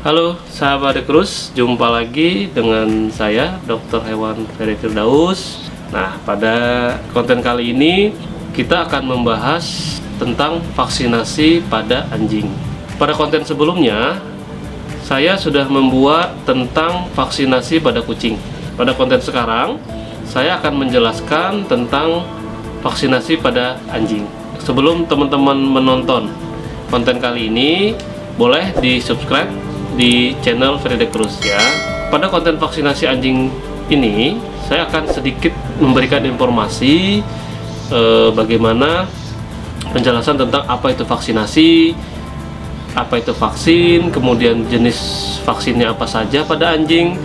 Halo sahabat Dekrus, jumpa lagi dengan saya Dr. Hewan Ferry Firdaus. Nah, pada konten kali ini kita akan membahas tentang vaksinasi pada anjing. Pada konten sebelumnya saya sudah membuat tentang vaksinasi pada kucing. Pada konten sekarang saya akan menjelaskan tentang vaksinasi pada anjing. Sebelum teman-teman menonton konten kali ini, boleh di subscribe di channel Ferry Dekrus ya. Pada konten vaksinasi anjing ini saya akan sedikit memberikan informasi bagaimana penjelasan tentang apa itu vaksinasi, apa itu vaksin, kemudian jenis vaksinnya apa saja pada anjing,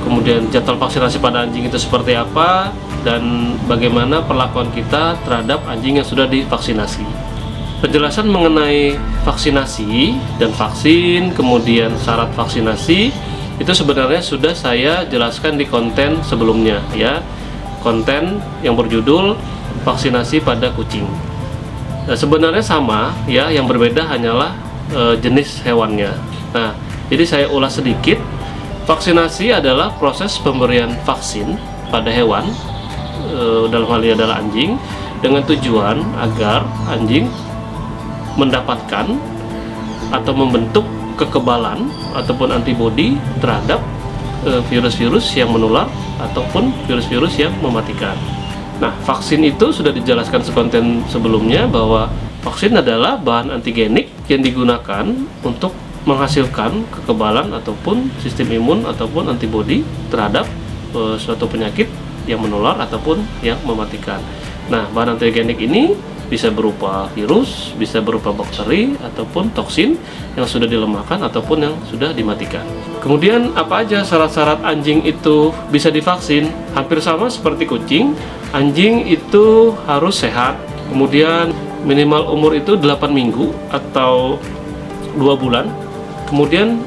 kemudian jadwal vaksinasi pada anjing itu seperti apa, dan bagaimana perlakuan kita terhadap anjing yang sudah divaksinasi. Penjelasan mengenai vaksinasi dan vaksin, kemudian syarat vaksinasi, itu sebenarnya sudah saya jelaskan di konten sebelumnya ya. Konten yang berjudul vaksinasi pada kucing. Nah, sebenarnya sama ya, yang berbeda hanyalah jenis hewannya. Nah, jadi saya ulas sedikit. Vaksinasi adalah proses pemberian vaksin pada hewan, dalam hal ini adalah anjing, dengan tujuan agar anjing mendapatkan atau membentuk kekebalan ataupun antibodi terhadap virus-virus yang menular ataupun virus-virus yang mematikan. Nah, vaksin itu sudah dijelaskan sekonten sebelumnya bahwa vaksin adalah bahan antigenik yang digunakan untuk menghasilkan kekebalan ataupun sistem imun ataupun antibodi terhadap suatu penyakit yang menular ataupun yang mematikan. Nah, bahan antigenik ini bisa berupa virus, bisa berupa bakteri, ataupun toksin yang sudah dilemahkan ataupun yang sudah dimatikan. Kemudian apa aja syarat-syarat anjing itu bisa divaksin? Hampir sama seperti kucing. Anjing itu harus sehat, kemudian minimal umur itu 8 minggu atau 2 bulan. Kemudian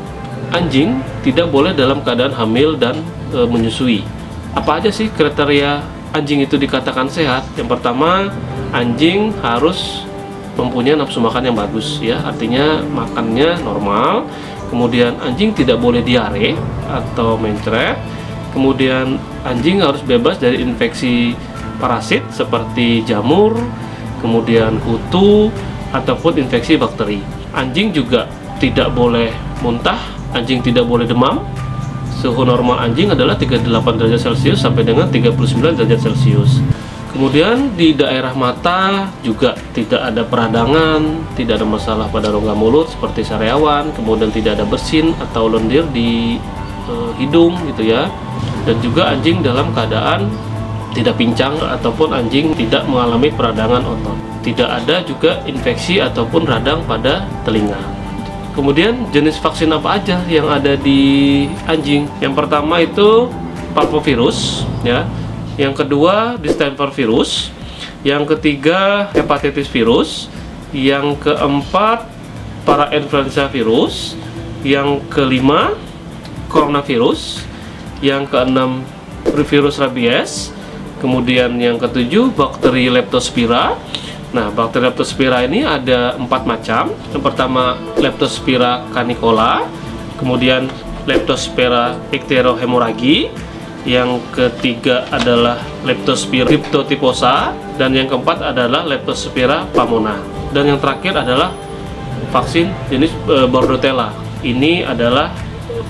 anjing tidak boleh dalam keadaan hamil dan menyusui. Apa aja sih kriteria anjing itu dikatakan sehat? Yang pertama, anjing harus mempunyai nafsu makan yang bagus ya, artinya makannya normal. Kemudian anjing tidak boleh diare atau mencret. Kemudian anjing harus bebas dari infeksi parasit seperti jamur, kemudian kutu ataupun infeksi bakteri. Anjing juga tidak boleh muntah, anjing tidak boleh demam. Suhu normal anjing adalah 38 derajat Celcius sampai dengan 39 derajat Celcius. Kemudian di daerah mata juga tidak ada peradangan, tidak ada masalah pada rongga mulut seperti sariawan, kemudian tidak ada bersin atau lendir di hidung gitu ya. Dan juga anjing dalam keadaan tidak pincang ataupun anjing tidak mengalami peradangan otot. Tidak ada juga infeksi ataupun radang pada telinga. Kemudian jenis vaksin apa aja yang ada di anjing? Yang pertama itu parvovirus ya. Yang kedua distemper virus, yang ketiga hepatitis virus, yang keempat parainfluenza virus, yang kelima coronavirus, yang keenam virus rabies, kemudian yang ketujuh bakteri leptospira. Nah, bakteri leptospira ini ada 4 macam. Yang pertama Leptospira canicola, kemudian Leptospira icterohemorrhagi, yang ketiga adalah Leptospira cryptotyphosa, dan yang keempat adalah Leptospira pamona. Dan yang terakhir adalah vaksin jenis Bordetella. Ini adalah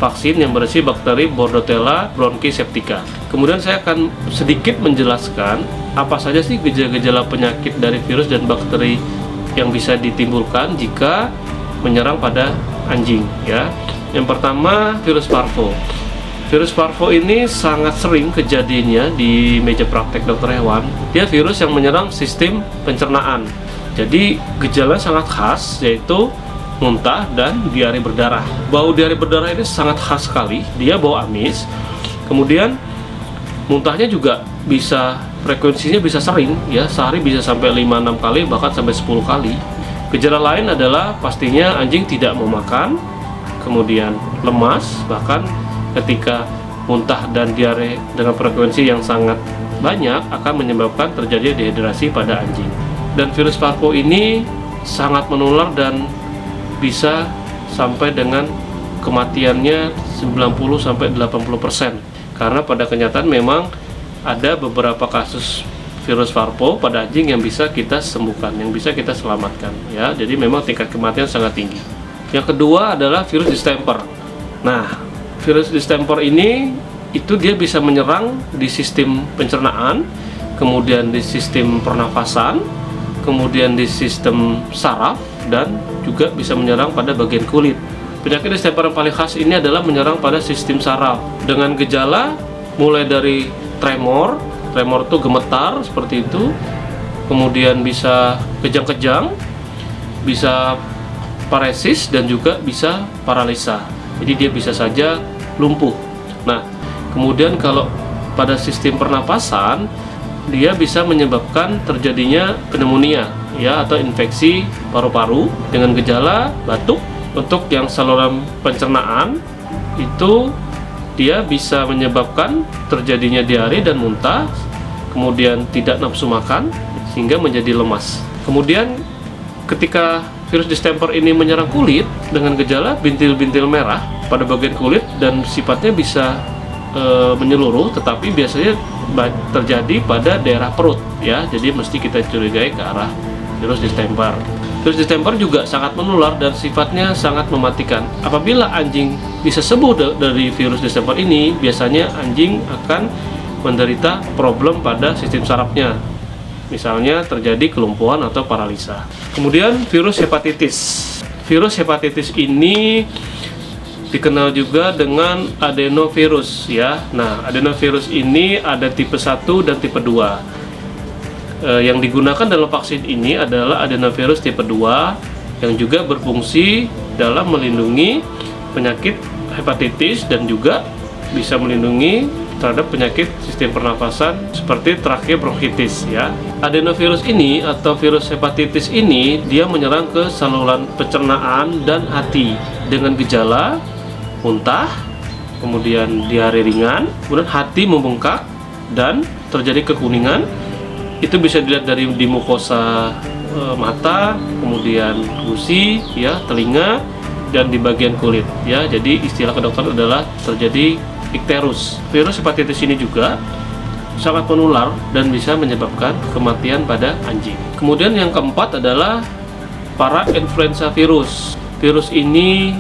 vaksin yang berisi bakteri Bordetella bronchiseptica. Kemudian saya akan sedikit menjelaskan apa saja sih gejala-gejala penyakit dari virus dan bakteri yang bisa ditimbulkan jika menyerang pada anjing ya. Yang pertama virus parvo. Virus parvo ini sangat sering kejadiannya di meja praktek dokter hewan. Dia virus yang menyerang sistem pencernaan. Jadi gejala sangat khas yaitu muntah dan diare berdarah. Bau diare berdarah ini sangat khas sekali. Dia bau amis. Kemudian muntahnya juga bisa, frekuensinya bisa sering ya, sehari bisa sampai 5-6 kali bahkan sampai 10 kali. Gejala lain adalah pastinya anjing tidak mau makan, kemudian lemas, bahkan ketika muntah dan diare dengan frekuensi yang sangat banyak akan menyebabkan terjadi dehidrasi pada anjing. Dan virus parvo ini sangat menular dan bisa sampai dengan kematiannya 90-80%. Karena pada kenyataan memang ada beberapa kasus virus Varpo pada anjing yang bisa kita sembuhkan, yang bisa kita selamatkan ya. Jadi memang tingkat kematian sangat tinggi. Yang kedua adalah virus distemper. Nah, virus distemper ini itu dia bisa menyerang di sistem pencernaan, kemudian di sistem pernafasan, kemudian di sistem saraf, dan juga bisa menyerang pada bagian kulit. Penyakit distemper yang paling khas ini adalah menyerang pada sistem saraf dengan gejala mulai dari tremor itu gemetar seperti itu, kemudian bisa kejang-kejang, bisa paresis, dan juga bisa paralisa. Jadi dia bisa saja lumpuh. Nah, kemudian kalau pada sistem pernapasan dia bisa menyebabkan terjadinya pneumonia ya, atau infeksi paru-paru dengan gejala batuk. Untuk yang saluran pencernaan itu dia bisa menyebabkan terjadinya diare dan muntah, kemudian tidak nafsu makan sehingga menjadi lemas. Kemudian ketika virus distemper ini menyerang kulit dengan gejala bintil-bintil merah pada bagian kulit dan sifatnya bisa menyeluruh, tetapi biasanya terjadi pada daerah perut ya. Jadi mesti kita curigai ke arah virus distemper. Virus distemper juga sangat menular dan sifatnya sangat mematikan. Apabila anjing bisa sembuh dari virus distemper ini, biasanya anjing akan menderita problem pada sistem sarafnya. Misalnya terjadi kelumpuhan atau paralisa. Kemudian virus hepatitis. Virus hepatitis ini dikenal juga dengan adenovirus ya. Nah, adenovirus ini ada tipe 1 dan tipe 2. Yang digunakan dalam vaksin ini adalah adenovirus tipe 2 yang juga berfungsi dalam melindungi penyakit hepatitis dan juga bisa melindungi terhadap penyakit sistem pernafasan seperti tracheobronchitis ya. Adenovirus ini atau virus hepatitis ini dia menyerang ke saluran pencernaan dan hati dengan gejala muntah, kemudian diare ringan, kemudian hati membengkak dan terjadi kekuningan. Itu bisa dilihat dari di mukosa mata, kemudian gusi ya, telinga, dan di bagian kulit ya. Jadi istilah kedokteran adalah terjadi ikterus. Virus hepatitis ini juga sangat menular dan bisa menyebabkan kematian pada anjing. Kemudian yang keempat adalah para influenza virus. Virus ini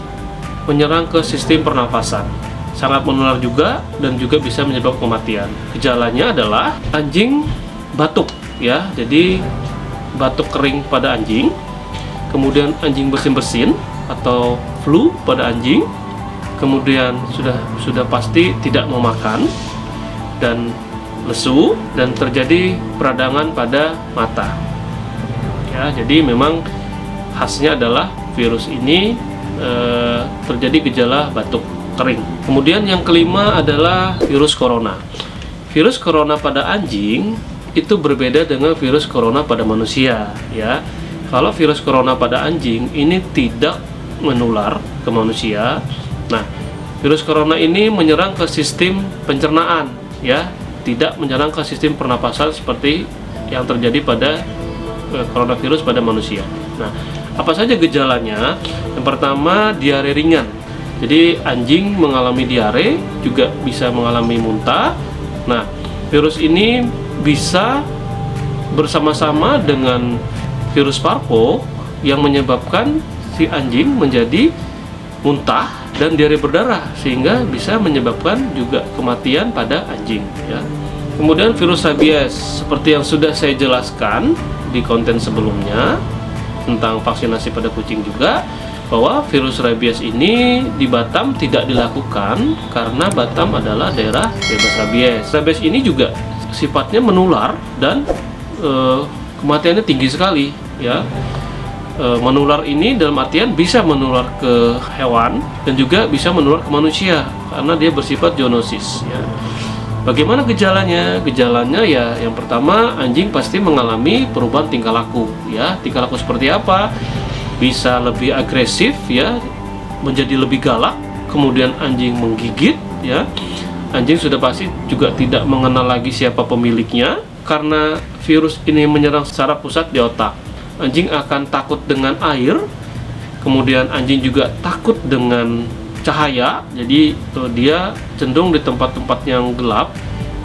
menyerang ke sistem pernafasan, sangat menular juga dan juga bisa menyebabkan kematian. Gejalanya adalah anjing batuk ya, jadi batuk kering pada anjing, kemudian anjing bersin-bersin atau flu pada anjing, kemudian sudah pasti tidak mau makan dan lesu, dan terjadi peradangan pada mata ya. Jadi memang khasnya adalah virus ini terjadi gejala batuk kering. Kemudian yang kelima adalah virus corona. Virus corona pada anjing itu berbeda dengan virus corona pada manusia ya. Kalau virus corona pada anjing ini tidak menular ke manusia. Nah, virus corona ini menyerang ke sistem pencernaan ya, tidak menyerang ke sistem pernapasan seperti yang terjadi pada coronavirus pada manusia. Nah, apa saja gejalanya? Yang pertama, diare ringan. Jadi anjing mengalami diare, juga bisa mengalami muntah. Nah, virus ini bisa bersama-sama dengan virus Varpo yang menyebabkan si anjing menjadi muntah dan diare berdarah, sehingga bisa menyebabkan juga kematian pada anjing ya. Kemudian virus rabies, seperti yang sudah saya jelaskan di konten sebelumnya tentang vaksinasi pada kucing juga, bahwa virus rabies ini di Batam tidak dilakukan karena Batam adalah daerah bebas rabies. Rabies ini juga sifatnya menular dan kematiannya tinggi sekali ya. Menular ini dalam artian bisa menular ke hewan dan juga bisa menular ke manusia karena dia bersifat zoonosis ya. Bagaimana gejalanya? Gejalanya ya, yang pertama anjing pasti mengalami perubahan tingkah laku ya. Tingkah laku seperti apa? Bisa lebih agresif ya, menjadi lebih galak, kemudian anjing menggigit ya. Anjing sudah pasti juga tidak mengenal lagi siapa pemiliknya karena virus ini menyerang secara pusat di otak. Anjing akan takut dengan air, kemudian anjing juga takut dengan cahaya, jadi dia cenderung di tempat-tempat yang gelap.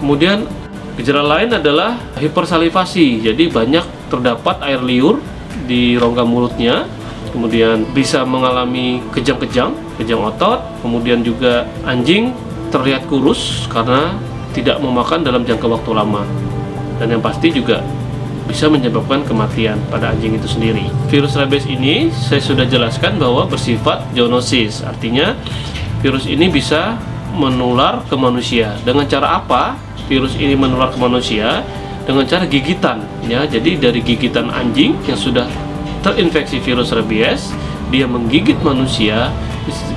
Kemudian gejala lain adalah hipersalivasi, jadi banyak terdapat air liur di rongga mulutnya. Kemudian bisa mengalami kejang-kejang otot. Kemudian juga anjing terlihat kurus karena tidak memakan dalam jangka waktu lama. Dan yang pasti juga bisa menyebabkan kematian pada anjing itu sendiri. Virus rabies ini saya sudah jelaskan bahwa bersifat zoonosis, artinya virus ini bisa menular ke manusia. Dengan cara apa virus ini menular ke manusia? Dengan cara gigitan, ya. Jadi dari gigitan anjing yang sudah terinfeksi virus rabies, dia menggigit manusia,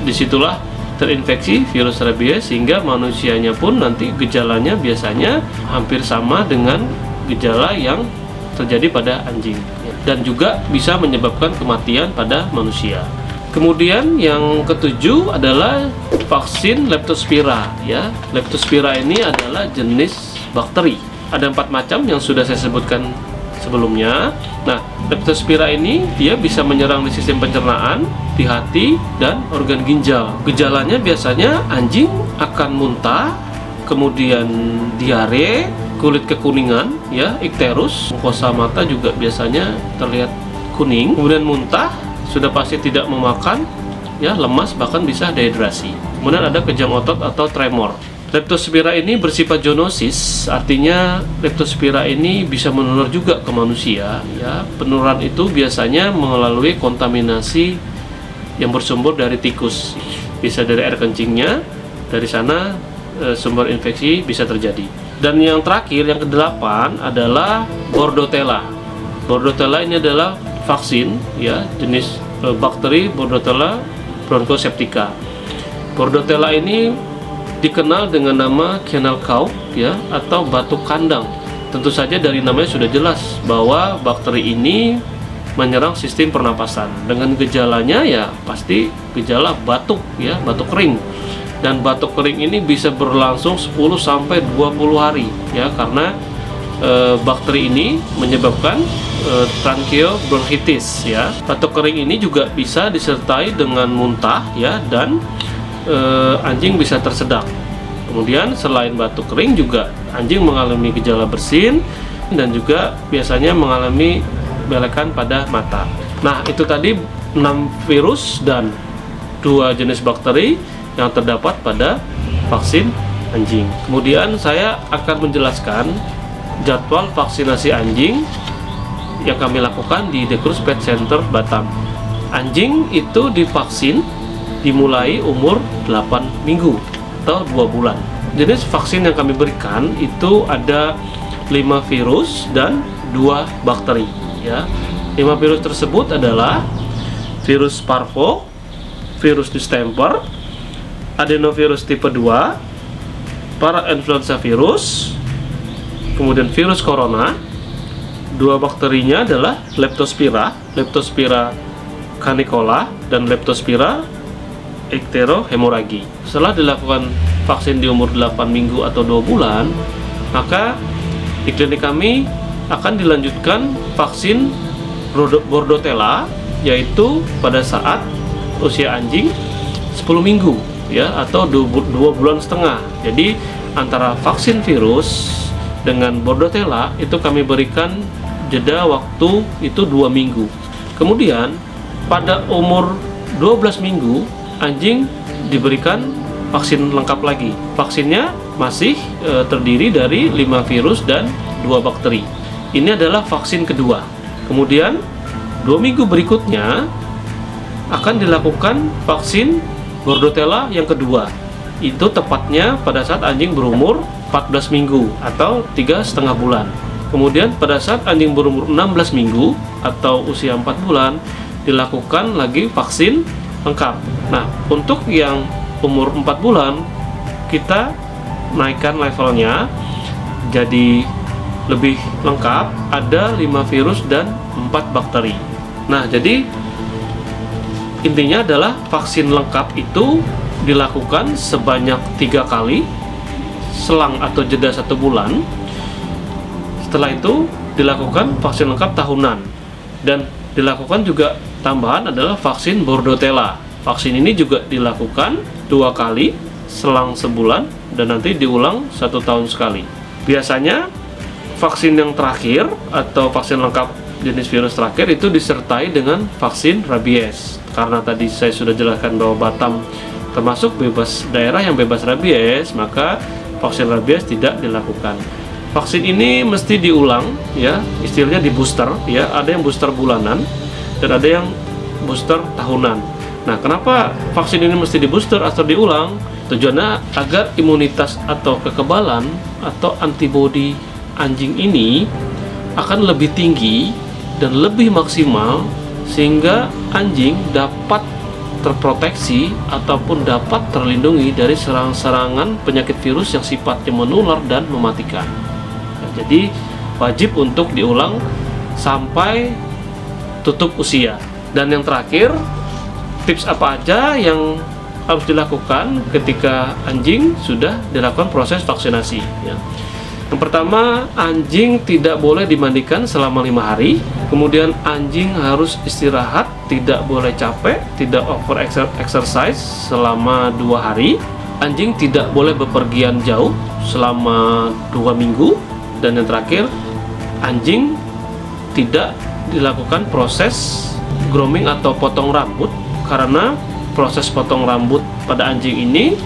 disitulah terinfeksi virus rabies, sehingga manusianya pun nanti gejalanya biasanya hampir sama dengan gejala yang terjadi pada anjing, dan juga bisa menyebabkan kematian pada manusia. Kemudian yang ketujuh adalah vaksin Leptospira, ya. Leptospira ini adalah jenis bakteri. Ada 4 macam yang sudah saya sebutkan sebelumnya. Nah, Leptospira ini dia bisa menyerang di sistem pencernaan, di hati, dan organ ginjal. Gejalanya biasanya anjing akan muntah, kemudian diare, kulit kekuningan, ya, ikterus, mukosa mata juga biasanya terlihat kuning, kemudian muntah, sudah pasti tidak memakan, ya, lemas, bahkan bisa dehidrasi. Kemudian ada kejang otot atau tremor. Leptospira ini bersifat zoonosis, artinya Leptospira ini bisa menular juga ke manusia, ya. Penularan itu biasanya melalui kontaminasi yang bersumber dari tikus, bisa dari air kencingnya, dari sana sumber infeksi bisa terjadi. Dan yang terakhir, yang ke-8 adalah Bordetella. Bordetella ini adalah vaksin, ya, jenis bakteri Bordetella bronchoseptica. Bordetella ini dikenal dengan nama kennel cough, ya, atau batuk kandang. Tentu saja dari namanya sudah jelas bahwa bakteri ini menyerang sistem pernapasan. Dengan gejalanya ya pasti gejala batuk, ya, batuk kering. Dan batuk kering ini bisa berlangsung 10 sampai 20 hari, ya, karena bakteri ini menyebabkan tracheobronchitis, ya. Batuk kering ini juga bisa disertai dengan muntah, ya, dan anjing bisa tersedak. Kemudian selain batuk kering juga anjing mengalami gejala bersin dan juga biasanya mengalami belekan pada mata. Nah, itu tadi 6 virus dan 2 jenis bakteri yang terdapat pada vaksin anjing. Kemudian saya akan menjelaskan jadwal vaksinasi anjing yang kami lakukan di The Cruz Pet Center Batam. Anjing itu divaksin dimulai umur 8 minggu atau 2 bulan. Jenis vaksin yang kami berikan itu ada 5 virus dan 2 bakteri, ya. 5 virus tersebut adalah virus parvo, virus distemper, adenovirus tipe 2, parainfluenza virus, kemudian virus corona. 2 bakterinya adalah Leptospira, Leptospira canicola, dan Leptospira icterohemorrhagi. Setelah dilakukan vaksin di umur 8 minggu atau 2 bulan, maka di klinik kami akan dilanjutkan vaksin Bordetella, yaitu pada saat usia anjing 10 minggu, ya, atau 2 bulan setengah. Jadi antara vaksin virus dengan Bordetella itu kami berikan jeda waktu itu 2 minggu. Kemudian pada umur 12 minggu anjing diberikan vaksin lengkap lagi. Vaksinnya masih terdiri dari 5 virus dan 2 bakteri. Ini adalah vaksin kedua. Kemudian 2 minggu berikutnya akan dilakukan vaksin Bordetella yang kedua. Itu tepatnya pada saat anjing berumur 14 minggu atau 3,5 bulan. Kemudian pada saat anjing berumur 16 minggu atau usia 4 bulan dilakukan lagi vaksin lengkap. Nah, untuk yang umur 4 bulan kita naikkan levelnya jadi lebih lengkap, ada 5 virus dan 4 bakteri. Nah, jadi intinya adalah vaksin lengkap itu dilakukan sebanyak 3 kali selang atau jeda 1 bulan. Setelah itu dilakukan vaksin lengkap tahunan, dan dilakukan juga tambahan adalah vaksin Bordetella. vaksin ini juga dilakukan 2 kali selang sebulan dan nanti diulang 1 tahun sekali. Biasanya vaksin yang terakhir atau vaksin lengkap jenis virus terakhir itu disertai dengan vaksin rabies. Karena tadi saya sudah jelaskan bahwa Batam termasuk daerah yang bebas rabies, maka vaksin rabies tidak dilakukan. Vaksin ini mesti diulang, ya, istilahnya di booster, ya. Ada yang booster bulanan dan ada yang booster tahunan. Nah, kenapa vaksin ini mesti di booster atau diulang? Tujuannya agar imunitas atau kekebalan atau antibodi anjing ini akan lebih tinggi dan lebih maksimal, sehingga anjing dapat terproteksi ataupun dapat terlindungi dari serangan penyakit virus yang sifatnya menular dan mematikan. Nah, jadi wajib untuk diulang sampai tutup usia. Dan yang terakhir, tips apa aja yang harus dilakukan ketika anjing sudah dilakukan proses vaksinasi, ya. Yang pertama, anjing tidak boleh dimandikan selama 5 hari. Kemudian anjing harus istirahat, tidak boleh capek, tidak over exercise selama 2 hari. Anjing tidak boleh bepergian jauh selama 2 minggu. Dan yang terakhir, anjing tidak dilakukan proses grooming atau potong rambut, karena proses potong rambut pada anjing ini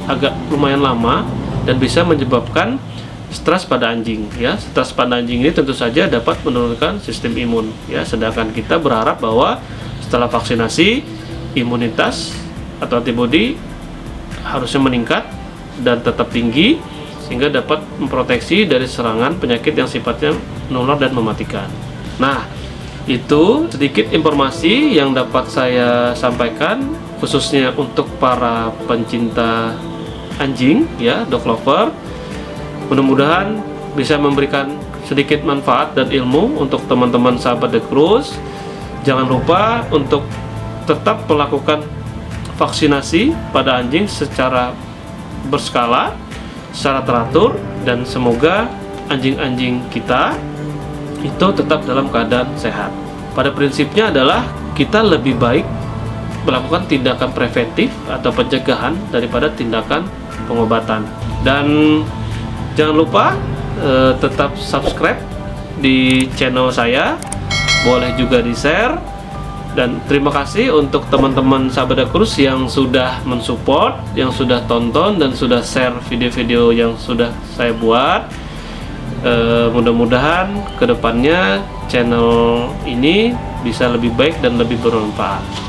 agak lumayan lama dan bisa menyebabkan stres pada anjing, ya. Stres pada anjing ini tentu saja dapat menurunkan sistem imun, ya. Sedangkan kita berharap bahwa setelah vaksinasi imunitas atau antibodi harusnya meningkat dan tetap tinggi, sehingga dapat memproteksi dari serangan penyakit yang sifatnya menular dan mematikan. Nah, itu sedikit informasi yang dapat saya sampaikan, khususnya untuk para pencinta anjing, ya, dog lover. Mudah-mudahan bisa memberikan sedikit manfaat dan ilmu untuk teman-teman sahabat The Cruz. Jangan lupa untuk tetap melakukan vaksinasi pada anjing secara berskala, secara teratur, dan semoga anjing-anjing kita itu tetap dalam keadaan sehat. Pada prinsipnya adalah kita lebih baik melakukan tindakan preventif atau pencegahan daripada tindakan pengobatan. Dan jangan lupa tetap subscribe di channel saya, boleh juga di share. Dan terima kasih untuk teman-teman sahabat The Cruz yang sudah mensupport, yang sudah tonton dan sudah share video-video yang sudah saya buat. Mudah-mudahan kedepannya channel ini bisa lebih baik dan lebih bermanfaat.